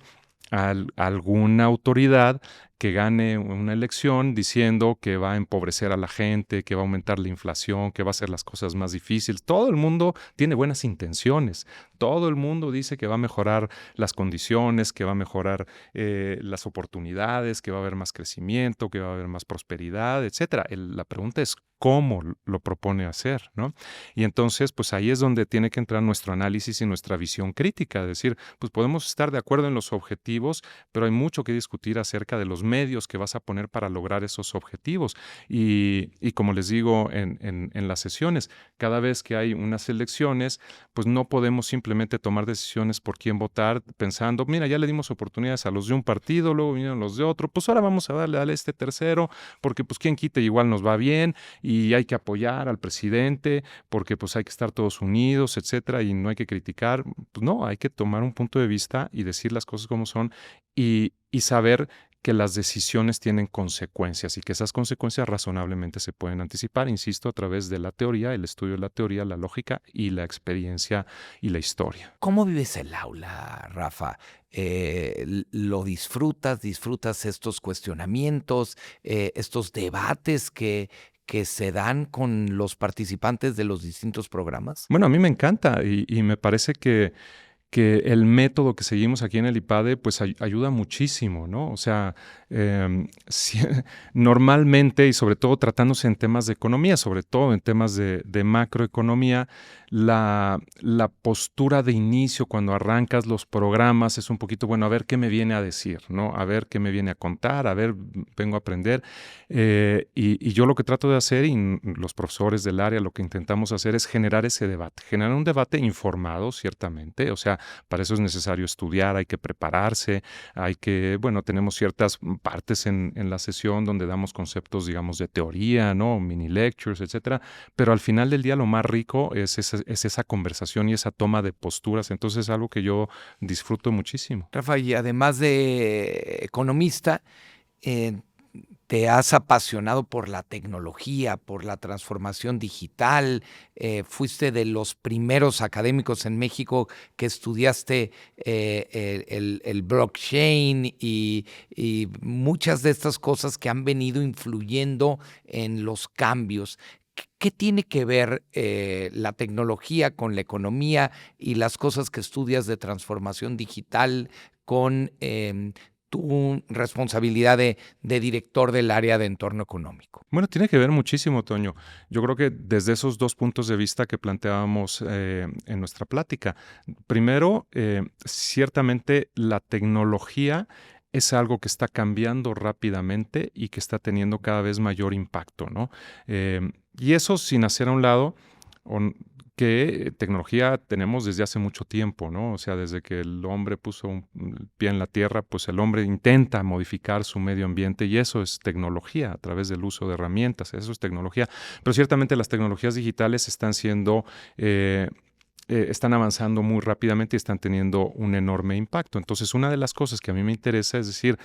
alguna autoridad que gane una elección diciendo que va a empobrecer a la gente, que va a aumentar la inflación, que va a hacer las cosas más difíciles. Todo el mundo tiene buenas intenciones. Todo el mundo dice que va a mejorar las condiciones, que va a mejorar las oportunidades, que va a haber más crecimiento, que va a haber más prosperidad, etcétera. La pregunta es cómo lo propone hacer, ¿no? Y entonces, pues ahí es donde tiene que entrar nuestro análisis y nuestra visión crítica. Es decir, pues podemos estar de acuerdo en los objetivos, pero hay mucho que discutir acerca de los medios que vas a poner para lograr esos objetivos. Y como les digo en las sesiones, cada vez que hay unas elecciones, pues no podemos simplemente tomar decisiones por quién votar pensando, mira, ya le dimos oportunidades a los de un partido, luego vinieron los de otro, pues ahora vamos a darle a este tercero, porque pues quien quite igual nos va bien y hay que apoyar al presidente porque pues hay que estar todos unidos, etcétera, y no hay que criticar. Pues no, hay que tomar un punto de vista y decir las cosas como son y saber que las decisiones tienen consecuencias y que esas consecuencias razonablemente se pueden anticipar, insisto, a través de la teoría, el estudio de la teoría, la lógica y la experiencia y la historia. ¿Cómo vives el aula, Rafa? ¿Lo disfrutas? ¿Disfrutas estos cuestionamientos, estos debates que se dan con los participantes de los distintos programas? Bueno, a mí me encanta y me parece que el método que seguimos aquí en el IPADE pues ayuda muchísimo, ¿no? O sea, normalmente y sobre todo tratándose en temas de economía, sobre todo en temas de macroeconomía, la postura de inicio cuando arrancas los programas es un poquito, bueno, a ver qué me viene a decir, ¿no? A ver qué me viene a contar, a ver, vengo a aprender. Y yo lo que trato de hacer y los profesores del área lo que intentamos hacer es generar ese debate, generar un debate informado, ciertamente, o sea, para eso es necesario estudiar, hay que prepararse, hay que, bueno, tenemos ciertas partes en la sesión donde damos conceptos, digamos, de teoría, ¿no? Mini lectures, etcétera, pero al final del día lo más rico es esa conversación y esa toma de posturas, entonces es algo que yo disfruto muchísimo. Rafa, y además de economista, te has apasionado por la tecnología, por la transformación digital, fuiste de los primeros académicos en México que estudiaste el blockchain y muchas de estas cosas que han venido influyendo en los cambios. ¿Qué tiene que ver la tecnología con la economía y las cosas que estudias de transformación digital con tu responsabilidad de director del área de entorno económico? Bueno, tiene que ver muchísimo, Toño. Yo creo que desde esos dos puntos de vista que planteábamos en nuestra plática. Primero, ciertamente la tecnología es algo que está cambiando rápidamente y que está teniendo cada vez mayor impacto, ¿no? Y eso sin hacer a un lado que tecnología tenemos desde hace mucho tiempo, ¿no? O sea, desde que el hombre puso un pie en la tierra, pues el hombre intenta modificar su medio ambiente y eso es tecnología a través del uso de herramientas, eso es tecnología. Pero ciertamente las tecnologías digitales están avanzando muy rápidamente y están teniendo un enorme impacto. Entonces, una de las cosas que a mí me interesa es decir,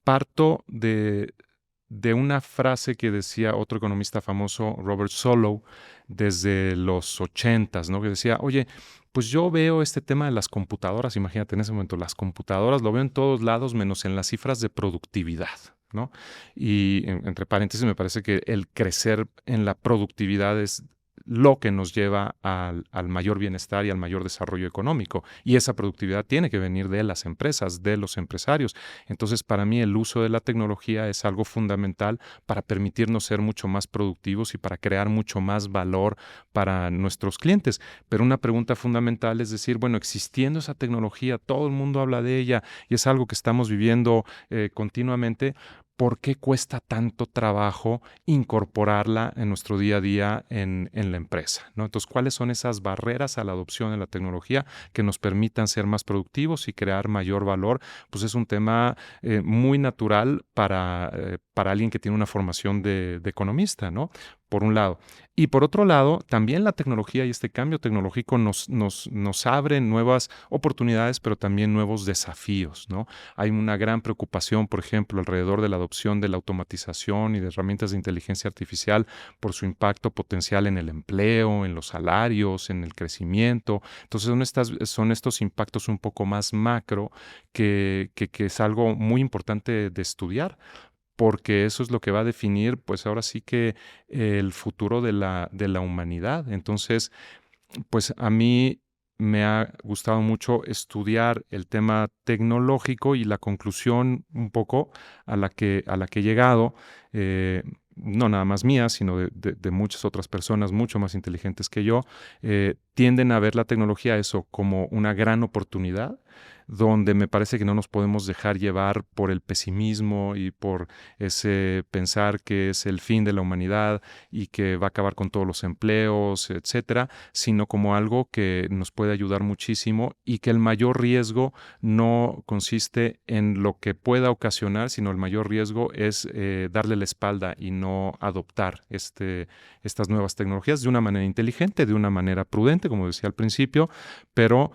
parto de una frase que decía otro economista famoso, Robert Solow, desde los 80s, ¿no? Que decía, oye, pues yo veo este tema de las computadoras, imagínate en ese momento, las computadoras lo veo en todos lados menos en las cifras de productividad, ¿no? Y entre paréntesis me parece que el crecer en la productividad es lo que nos lleva al mayor bienestar y al mayor desarrollo económico. Y esa productividad tiene que venir de las empresas, de los empresarios. Entonces, para mí el uso de la tecnología es algo fundamental para permitirnos ser mucho más productivos y para crear mucho más valor para nuestros clientes. Pero una pregunta fundamental es decir, bueno, existiendo esa tecnología, todo el mundo habla de ella y es algo que estamos viviendo continuamente. ¿Por qué cuesta tanto trabajo incorporarla en nuestro día a día en la empresa, ¿no? Entonces, ¿cuáles son esas barreras a la adopción de la tecnología que nos permitan ser más productivos y crear mayor valor? Pues es un tema muy natural para alguien que tiene una formación de economista, ¿no? Por un lado. Y por otro lado, también la tecnología y este cambio tecnológico nos abre nuevas oportunidades, pero también nuevos desafíos, ¿no? Hay una gran preocupación, por ejemplo, alrededor de la adopción de la automatización y de herramientas de inteligencia artificial por su impacto potencial en el empleo, en los salarios, en el crecimiento. Entonces son estos impactos un poco más macro que es algo muy importante de estudiar, porque eso es lo que va a definir, pues ahora sí que el futuro de la humanidad. Entonces, pues a mí me ha gustado mucho estudiar el tema tecnológico y la conclusión un poco a la que he llegado, no nada más mía, sino de muchas otras personas mucho más inteligentes que yo, tienden a ver la tecnología eso como una gran oportunidad, donde me parece que no nos podemos dejar llevar por el pesimismo y por ese pensar que es el fin de la humanidad y que va a acabar con todos los empleos, etcétera, sino como algo que nos puede ayudar muchísimo y que el mayor riesgo no consiste en lo que pueda ocasionar, sino el mayor riesgo es darle la espalda y no adoptar estas nuevas tecnologías de una manera inteligente, de una manera prudente, como decía al principio, pero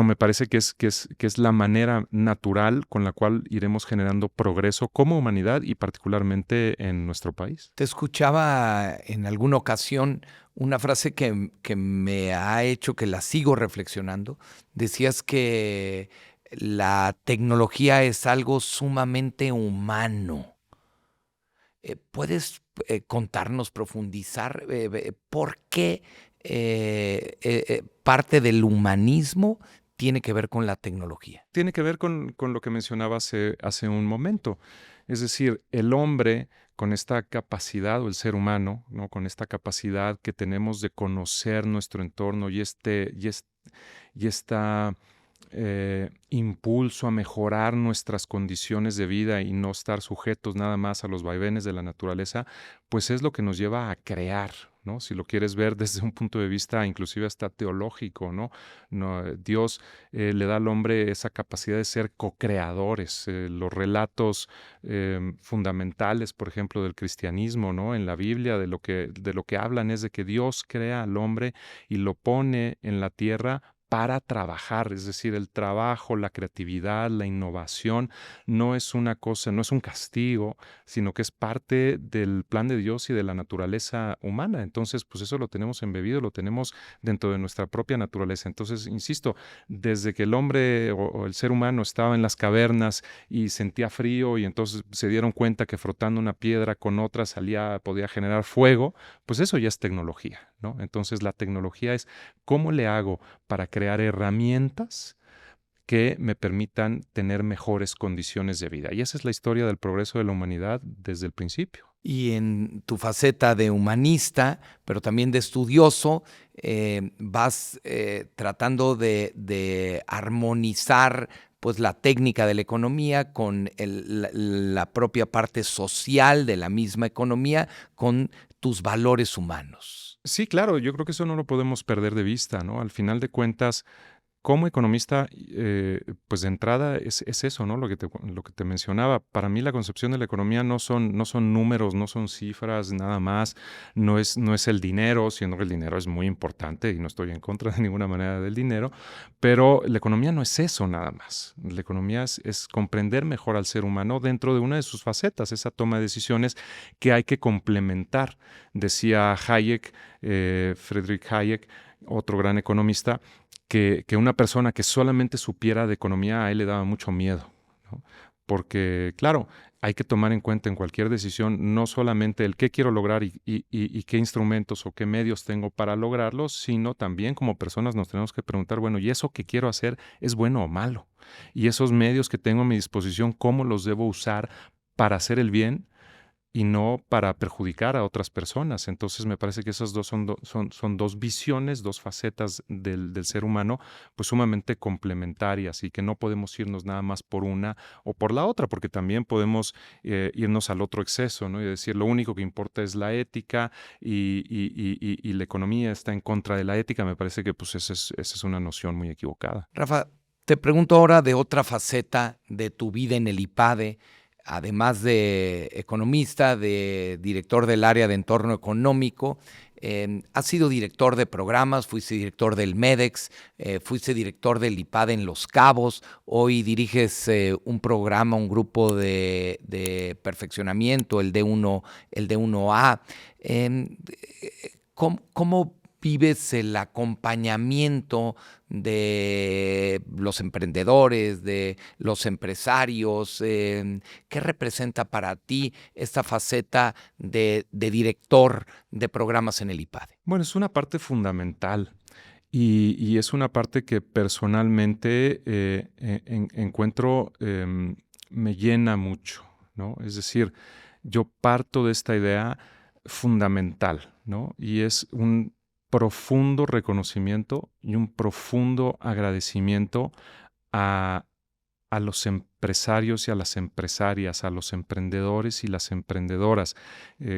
me parece que es la manera natural con la cual iremos generando progreso como humanidad y particularmente en nuestro país. Te escuchaba en alguna ocasión una frase que me ha hecho que la sigo reflexionando. Decías que la tecnología es algo sumamente humano. ¿Puedes contarnos, profundizar por qué parte del humanismo tiene que ver con la tecnología? Tiene que ver con lo que mencionaba hace un momento. Es decir, el hombre con esta capacidad, o el ser humano, ¿no? Con esta capacidad que tenemos de conocer nuestro entorno y esta impulso a mejorar nuestras condiciones de vida y no estar sujetos nada más a los vaivenes de la naturaleza, pues es lo que nos lleva a crear, ¿no? Si lo quieres ver desde un punto de vista inclusive hasta teológico, ¿no? Dios le da al hombre esa capacidad de ser co-creadores. Los relatos fundamentales, por ejemplo, del cristianismo, ¿no? En la Biblia, de lo que hablan es de que Dios crea al hombre y lo pone en la tierra para trabajar, es decir, el trabajo, la creatividad, la innovación no es una cosa, no es un castigo, sino que es parte del plan de Dios y de la naturaleza humana. Entonces, pues eso lo tenemos embebido, lo tenemos dentro de nuestra propia naturaleza. Entonces, insisto, desde que el hombre o el ser humano estaba en las cavernas y sentía frío y entonces se dieron cuenta que frotando una piedra con otra podía generar fuego, pues eso ya es tecnología, ¿no? Entonces, la tecnología es cómo le hago para crear herramientas que me permitan tener mejores condiciones de vida. Y esa es la historia del progreso de la humanidad desde el principio. Y en tu faceta de humanista, pero también de estudioso, vas tratando de armonizar pues la técnica de la economía con la propia parte social de la misma economía, con tus valores humanos. Sí, claro, yo creo que eso no lo podemos perder de vista, ¿no? Al final de cuentas, como economista, pues de entrada es eso, ¿no? Lo que te mencionaba. Para mí la concepción de la economía no son números, no son cifras, nada más. No es el dinero, siendo que el dinero es muy importante y no estoy en contra de ninguna manera del dinero, pero la economía no es eso nada más. La economía es comprender mejor al ser humano dentro de una de sus facetas, esa toma de decisiones que hay que complementar. Decía Hayek, Friedrich Hayek, otro gran economista, que una persona que solamente supiera de economía a él le daba mucho miedo, ¿no? porque claro, hay que tomar en cuenta en cualquier decisión no solamente el qué quiero lograr y qué instrumentos o qué medios tengo para lograrlo, sino también como personas nos tenemos que preguntar, bueno, ¿y eso que quiero hacer es bueno o malo? Y esos medios que tengo a mi disposición, ¿cómo los debo usar para hacer el bien y no para perjudicar a otras personas? Entonces me parece que esas dos son dos visiones, dos facetas del ser humano, pues sumamente complementarias y que no podemos irnos nada más por una o por la otra, porque también podemos irnos al otro exceso, ¿no? Y decir, lo único que importa es la ética y la economía está en contra de la ética. Me parece que pues esa es una noción muy equivocada. Rafa, te pregunto ahora de otra faceta de tu vida en el IPADE, además de economista, de director del área de entorno económico. Has sido director de programas, fuiste director del MEDEX, fuiste director del IPADE en Los Cabos, hoy diriges un programa, un grupo de perfeccionamiento, el D1A. ¿Cómo vives el acompañamiento de los emprendedores, de los empresarios? ¿Qué representa para ti esta faceta de director de programas en el IPADE? Bueno, es una parte fundamental y es una parte que personalmente encuentro me llena mucho, ¿no? Es decir, yo parto de esta idea fundamental, ¿no? Y es un profundo reconocimiento y un profundo agradecimiento a, a los empresarios y a las empresarias, a los emprendedores y las emprendedoras.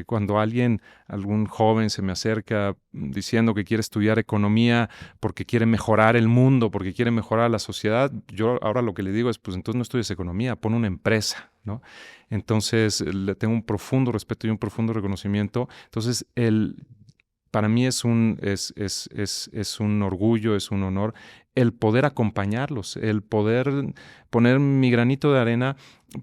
Cuando algún joven se me acerca diciendo que quiere estudiar economía porque quiere mejorar el mundo, porque quiere mejorar la sociedad, yo ahora lo que le digo es, pues entonces no estudies economía, pon una empresa, ¿no? Entonces le tengo un profundo respeto y un profundo reconocimiento. Entonces para mí es un orgullo, es un honor el poder acompañarlos, el poder poner mi granito de arena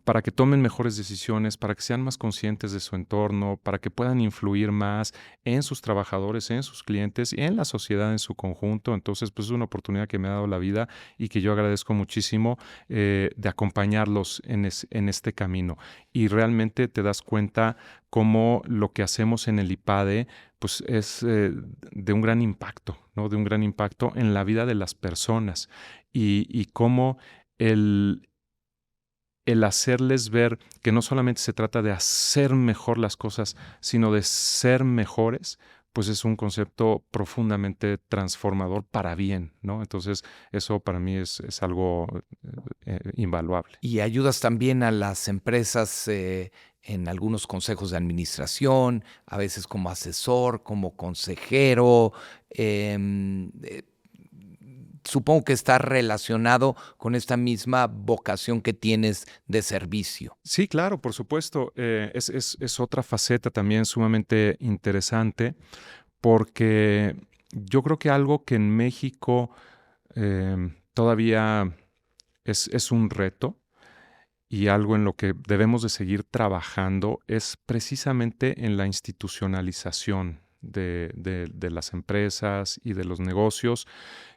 para que tomen mejores decisiones, para que sean más conscientes de su entorno, para que puedan influir más en sus trabajadores, en sus clientes y en la sociedad en su conjunto. Entonces, pues es una oportunidad que me ha dado la vida y que yo agradezco muchísimo de acompañarlos en este camino. Y realmente te das cuenta cómo lo que hacemos en el IPADE pues es de un gran impacto, ¿no? De un gran impacto en la vida de las personas y cómo el hacerles ver que no solamente se trata de hacer mejor las cosas, sino de ser mejores, pues es un concepto profundamente transformador para bien, ¿no? Entonces, eso para mí es algo invaluable. Y ayudas también a las empresas en algunos consejos de administración, a veces como asesor, como consejero. Supongo que está relacionado con esta misma vocación que tienes de servicio. Sí, claro, por supuesto. Es otra faceta también sumamente interesante porque yo creo que algo que en México todavía es un reto y algo en lo que debemos de seguir trabajando es precisamente en la institucionalización de las empresas y de los negocios.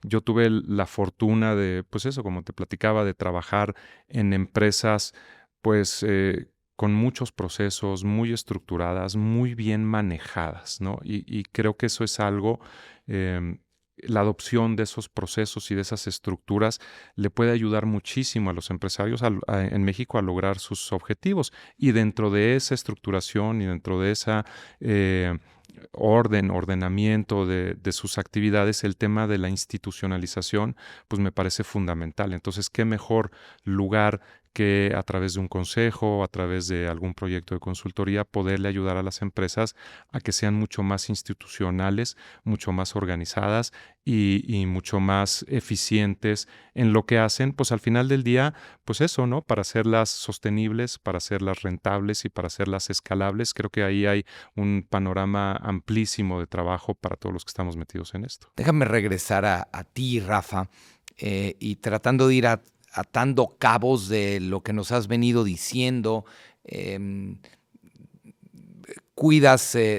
Yo tuve la fortuna de, pues eso, como te platicaba, de trabajar en empresas, pues con muchos procesos, muy estructuradas, muy bien manejadas, ¿no? Y creo que eso es algo, la adopción de esos procesos y de esas estructuras le puede ayudar muchísimo a los empresarios en México a lograr sus objetivos. Y dentro de esa estructuración y dentro de esa ordenamiento de sus actividades, el tema de la institucionalización, pues me parece fundamental. Entonces, ¿qué mejor lugar que a través de un consejo, a través de algún proyecto de consultoría, poderle ayudar a las empresas a que sean mucho más institucionales, mucho más organizadas y mucho más eficientes en lo que hacen, pues al final del día, pues eso, ¿no? Para hacerlas sostenibles, para hacerlas rentables y para hacerlas escalables. Creo que ahí hay un panorama amplísimo de trabajo para todos los que estamos metidos en esto. Déjame regresar a ti, Rafa, y tratando de ir atando cabos de lo que nos has venido diciendo.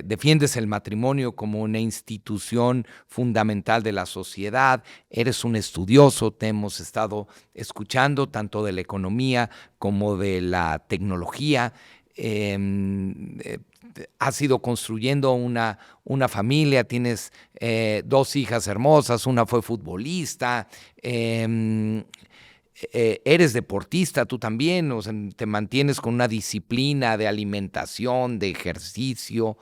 defiendes el matrimonio como una institución fundamental de la sociedad, eres un estudioso, te hemos estado escuchando tanto de la economía como de la tecnología. Has ido construyendo una familia, tienes 2 hijas hermosas, una fue futbolista, eres deportista tú también, o sea, te mantienes con una disciplina de alimentación, de ejercicio.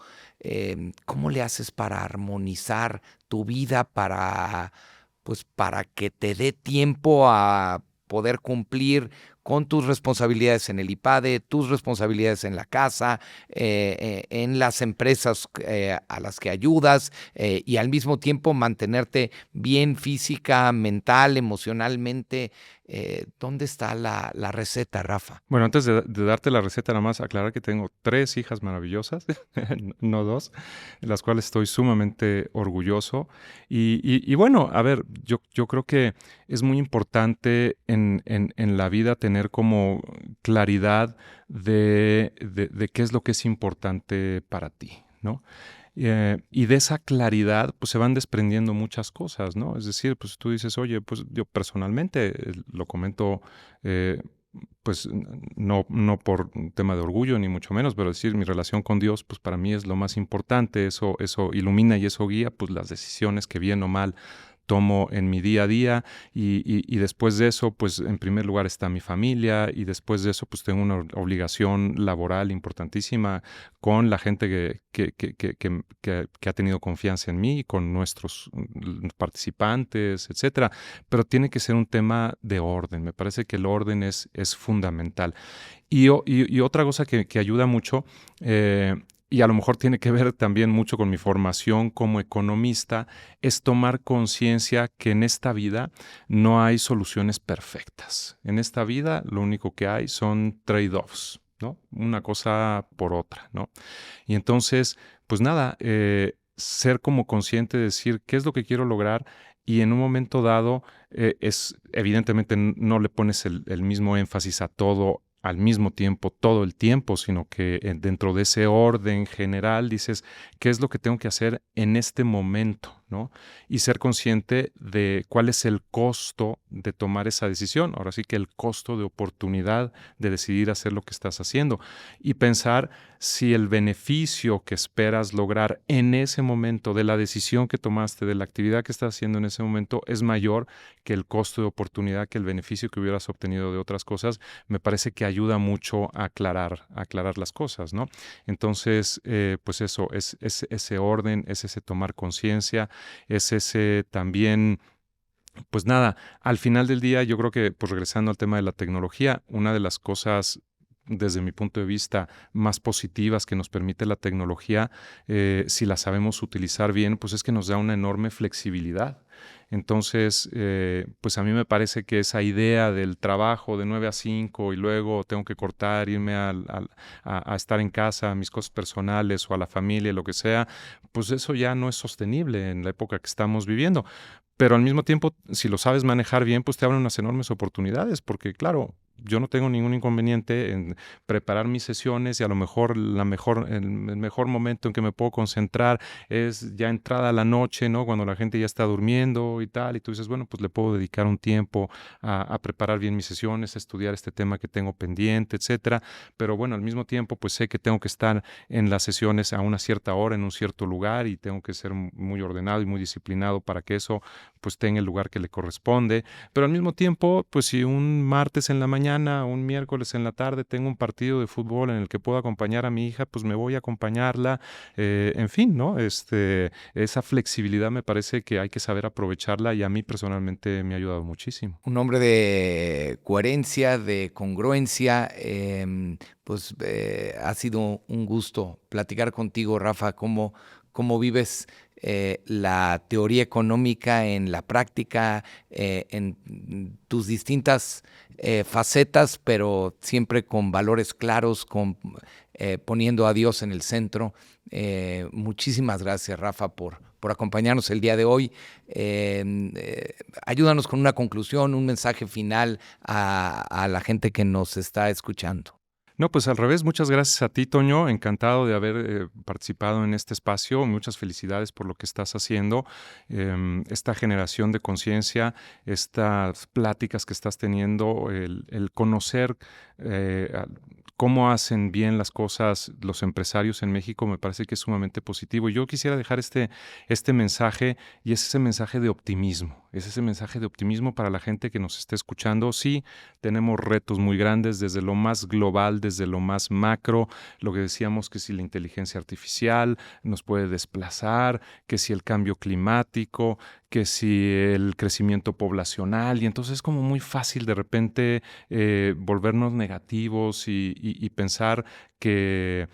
¿Cómo le haces para armonizar tu vida para que te dé tiempo a poder cumplir con tus responsabilidades en el IPADE, tus responsabilidades en la casa, en las empresas a las que ayudas, y al mismo tiempo mantenerte bien física, mental, emocionalmente? ¿Dónde está la receta, Rafa? Bueno, antes de darte la receta, nada más aclarar que tengo 3 hijas maravillosas, no 2, de las cuales estoy sumamente orgulloso. Y bueno, a ver, yo creo que es muy importante en la vida tener como claridad de qué es lo que es importante para ti, ¿no? Y de esa claridad, pues se van desprendiendo muchas cosas, ¿no? Es decir, pues tú dices, oye, pues yo personalmente lo comento, pues no por un tema de orgullo, ni mucho menos, pero decir, mi relación con Dios, pues para mí es lo más importante, eso ilumina y eso guía, pues las decisiones que bien o mal tomo en mi día a día, y después de eso, pues en primer lugar está mi familia, y después de eso, pues tengo una obligación laboral importantísima con la gente que ha tenido confianza en mí, con nuestros participantes, etcétera. Pero tiene que ser un tema de orden. Me parece que el orden es fundamental. Y otra cosa que ayuda mucho, y a lo mejor tiene que ver también mucho con mi formación como economista, es tomar conciencia que en esta vida no hay soluciones perfectas. En esta vida lo único que hay son trade-offs, ¿no? Una cosa por otra, ¿no? Y entonces, pues nada, ser como consciente de decir qué es lo que quiero lograr, y en un momento dado, evidentemente no le pones el mismo énfasis a todo al mismo tiempo, todo el tiempo, sino que dentro de ese orden general dices, ¿qué es lo que tengo que hacer en este momento? ¿No? Y ser consciente de cuál es el costo de tomar esa decisión. Ahora sí que el costo de oportunidad de decidir hacer lo que estás haciendo, y pensar si el beneficio que esperas lograr en ese momento de la decisión que tomaste, de la actividad que estás haciendo en ese momento, es mayor que el costo de oportunidad, que el beneficio que hubieras obtenido de otras cosas. Me parece que ayuda mucho a aclarar las cosas, ¿no? Entonces, pues eso, es ese orden, es ese tomar conciencia, es ese también, pues nada, al final del día yo creo que, pues regresando al tema de la tecnología, una de las cosas desde mi punto de vista más positivas que nos permite la tecnología, si la sabemos utilizar bien, pues es que nos da una enorme flexibilidad. Entonces, pues a mí me parece que esa idea del trabajo de 9 a 5 y luego tengo que cortar, irme a estar en casa, a mis cosas personales o a la familia, lo que sea, pues eso ya no es sostenible en la época que estamos viviendo. Pero al mismo tiempo, si lo sabes manejar bien, pues te abren unas enormes oportunidades, porque claro, yo no tengo ningún inconveniente en preparar mis sesiones, y a lo mejor el mejor momento en que me puedo concentrar es ya entrada la noche, ¿no? Cuando la gente ya está durmiendo y tal, y tú dices, bueno, pues le puedo dedicar un tiempo a preparar bien mis sesiones, a estudiar este tema que tengo pendiente, etcétera. Pero bueno, al mismo tiempo, pues sé que tengo que estar en las sesiones a una cierta hora, en un cierto lugar, y tengo que ser muy ordenado y muy disciplinado para que eso pues tenga el lugar que le corresponde. Pero al mismo tiempo, pues si un martes en la mañana, un miércoles en la tarde tengo un partido de fútbol en el que puedo acompañar a mi hija, pues me voy a acompañarla. En fin, ¿no? Esa flexibilidad me parece que hay que saber aprovecharla, y a mí personalmente me ha ayudado muchísimo. Un hombre de coherencia, de congruencia. Ha sido un gusto platicar contigo, Rafa, cómo vives la teoría económica en la práctica, en tus distintas facetas, pero siempre con valores claros, poniendo a Dios en el centro. Muchísimas gracias, Rafa, por acompañarnos el día de hoy. Ayúdanos con una conclusión, un mensaje final a la gente que nos está escuchando. No, pues al revés, muchas gracias a ti, Toño. Encantado de haber participado en este espacio. Muchas felicidades por lo que estás haciendo. Esta generación de conciencia, estas pláticas que estás teniendo, el conocer cómo hacen bien las cosas los empresarios en México, me parece que es sumamente positivo. Y yo quisiera dejar este mensaje, y es ese mensaje de optimismo. Es ese mensaje de optimismo para la gente que nos esté escuchando. Sí, tenemos retos muy grandes desde lo más global, desde lo más macro, lo que decíamos que si la inteligencia artificial nos puede desplazar, que si el cambio climático, que si el crecimiento poblacional, y entonces es como muy fácil de repente volvernos negativos y pensar que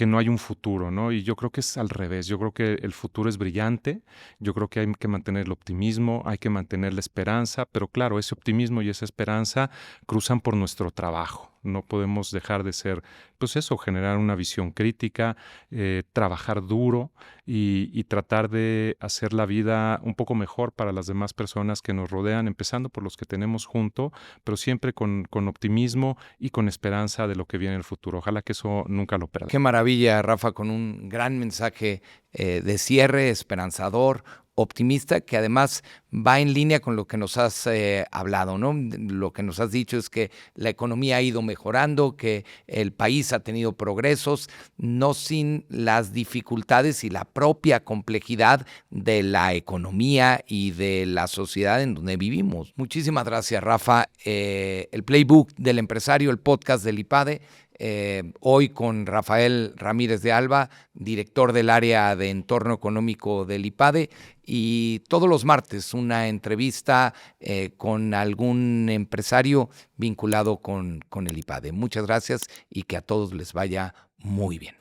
no hay un futuro, ¿no? Y yo creo que es al revés. Yo creo que el futuro es brillante. Yo creo que hay que mantener el optimismo, hay que mantener la esperanza, pero claro, ese optimismo y esa esperanza cruzan por nuestro trabajo. No podemos dejar de ser, pues eso, generar una visión crítica, trabajar duro y tratar de hacer la vida un poco mejor para las demás personas que nos rodean, empezando por los que tenemos junto, pero siempre con optimismo y con esperanza de lo que viene en el futuro. Ojalá que eso nunca lo perdamos. Qué maravilla, Rafa, con un gran mensaje de cierre, esperanzador, optimista, que además va en línea con lo que nos has hablado, ¿no? Lo que nos has dicho es que la economía ha ido mejorando, que el país ha tenido progresos, no sin las dificultades y la propia complejidad de la economía y de la sociedad en donde vivimos. Muchísimas gracias, Rafa. El Playbook del Empresario, el podcast del IPADE, hoy con Rafael Ramírez de Alba, director del área de entorno económico del IPADE, y todos los martes una entrevista con algún empresario vinculado con el IPADE. Muchas gracias y que a todos les vaya muy bien.